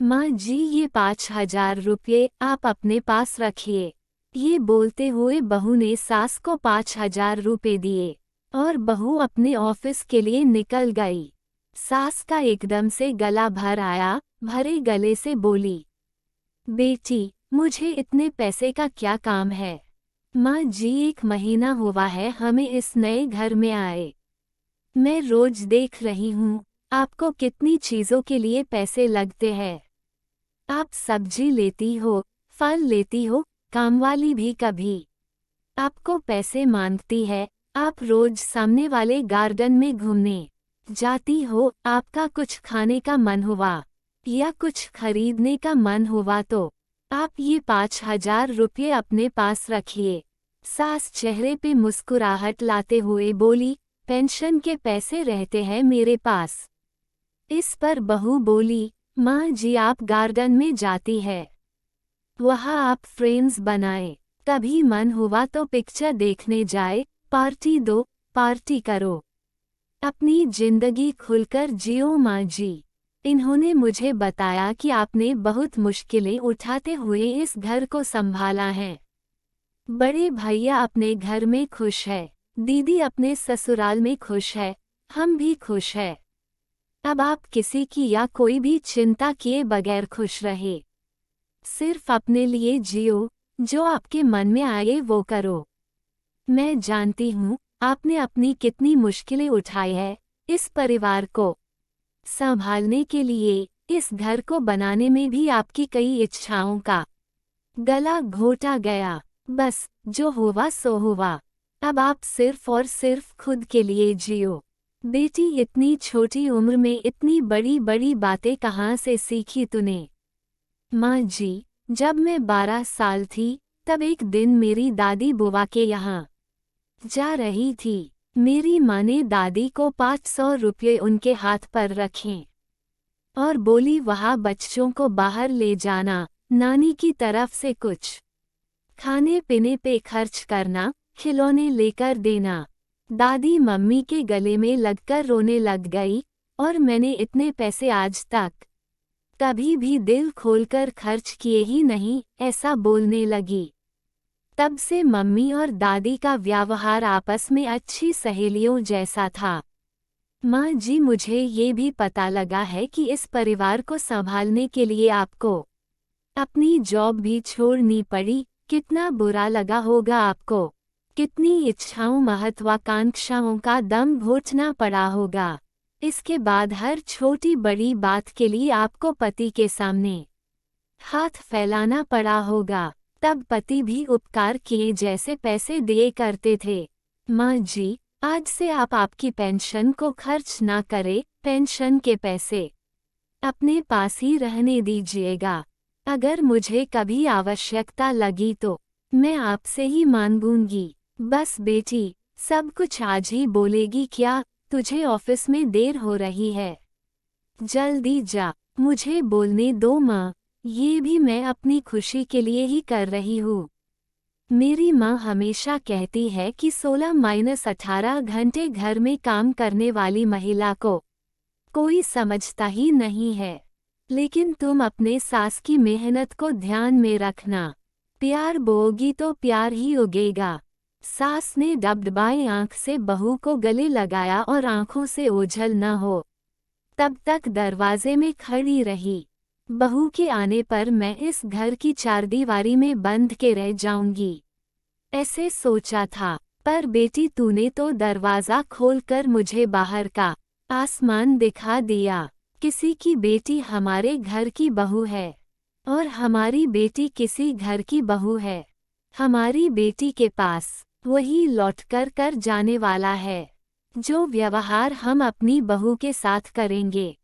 माँ जी, ये 5,000 रुपये आप अपने पास रखिए। ये बोलते हुए बहू ने सास को 5,000 रुपये दिए और बहू अपने ऑफिस के लिए निकल गई। सास का एकदम से गला भर आया, भरे गले से बोली, बेटी, मुझे इतने पैसे का क्या काम है? माँ जी, 1 महीना हुआ है हमें इस नए घर में आए। मैं रोज देख रही हूँ आपको कितनी चीजों के लिए पैसे लगते हैं। आप सब्जी लेती हो, फल लेती हो, कामवाली भी कभी आपको पैसे मांगती है। आप रोज सामने वाले गार्डन में घूमने जाती हो, आपका कुछ खाने का मन हुआ या कुछ खरीदने का मन हुआ तो आप ये 5,000 रुपये अपने पास रखिए। सास चेहरे पे मुस्कुराहट लाते हुए बोली, पेंशन के पैसे रहते हैं मेरे पास। इस पर बहू बोली, माँ जी, आप गार्डन में जाती है, वहाँ आप फ्रेंड्स बनाए, कभी मन हुआ तो पिक्चर देखने जाए, पार्टी दो, पार्टी करो, अपनी जिंदगी खुलकर जियो माँ जी। इन्होंने मुझे बताया कि आपने बहुत मुश्किलें उठाते हुए इस घर को संभाला है। बड़े भैया अपने घर में खुश है, दीदी अपने ससुराल में खुश है, हम भी खुश है। अब आप किसी की या कोई भी चिंता किए बगैर खुश रहे। सिर्फ अपने लिए जियो, जो आपके मन में आए वो करो। मैं जानती हूँ आपने अपनी कितनी मुश्किलें उठाई है इस परिवार को संभालने के लिए। इस घर को बनाने में भी आपकी कई इच्छाओं का गला घोटा गया। बस जो हुआ सो हुआ। अब आप सिर्फ और सिर्फ खुद के लिए जियो। बेटी, इतनी छोटी उम्र में इतनी बड़ी बड़ी बातें कहाँ से सीखी तूने? माँ जी, जब मैं 12 साल थी तब एक दिन मेरी दादी बुआ के यहाँ जा रही थी। मेरी माँ ने दादी को 500 रुपये उनके हाथ पर रखे और बोली, वहाँ बच्चों को बाहर ले जाना, नानी की तरफ से कुछ खाने पीने पे खर्च करना, खिलौने लेकर देना। दादी मम्मी के गले में लगकर रोने लग गई और मैंने इतने पैसे आज तक कभी भी दिल खोलकर खर्च किए ही नहीं, ऐसा बोलने लगी। तब से मम्मी और दादी का व्यवहार आपस में अच्छी सहेलियों जैसा था। माँ जी, मुझे ये भी पता लगा है कि इस परिवार को संभालने के लिए आपको अपनी जॉब भी छोड़नी पड़ी। कितना बुरा लगा होगा आपको, कितनी इच्छाओं महत्वाकांक्षाओं का दम घोटना पड़ा होगा। इसके बाद हर छोटी बड़ी बात के लिए आपको पति के सामने हाथ फैलाना पड़ा होगा। तब पति भी उपकार किए जैसे पैसे दिए करते थे। माँ जी, आज से आप आपकी पेंशन को खर्च ना करें, पेंशन के पैसे अपने पास ही रहने दीजिएगा। अगर मुझे कभी आवश्यकता लगी तो मैं आपसे ही मांगूंगी। बस बेटी, सब कुछ आज ही बोलेगी क्या? तुझे ऑफिस में देर हो रही है, जल्दी जा, मुझे बोलने दो माँ। ये भी मैं अपनी खुशी के लिए ही कर रही हूँ। मेरी माँ हमेशा कहती है कि 16-18 घंटे घर में काम करने वाली महिला को कोई समझता ही नहीं है। लेकिन तुम अपने सास की मेहनत को ध्यान में रखना। प्यार बोओगी तो प्यार ही उगेगा। सास ने डबडबाई आंख से बहू को गले लगाया और आंखों से ओझल न हो तब तक दरवाजे में खड़ी रही। बहू के आने पर मैं इस घर की चारदीवारी में बंद के रह जाऊंगी, ऐसे सोचा था। पर बेटी, तूने तो दरवाजा खोलकर मुझे बाहर का आसमान दिखा दिया। किसी की बेटी हमारे घर की बहू है और हमारी बेटी किसी घर की बहू है। हमारी बेटी के पास वही लौटकर कर जाने वाला है जो व्यवहार हम अपनी बहू के साथ करेंगे।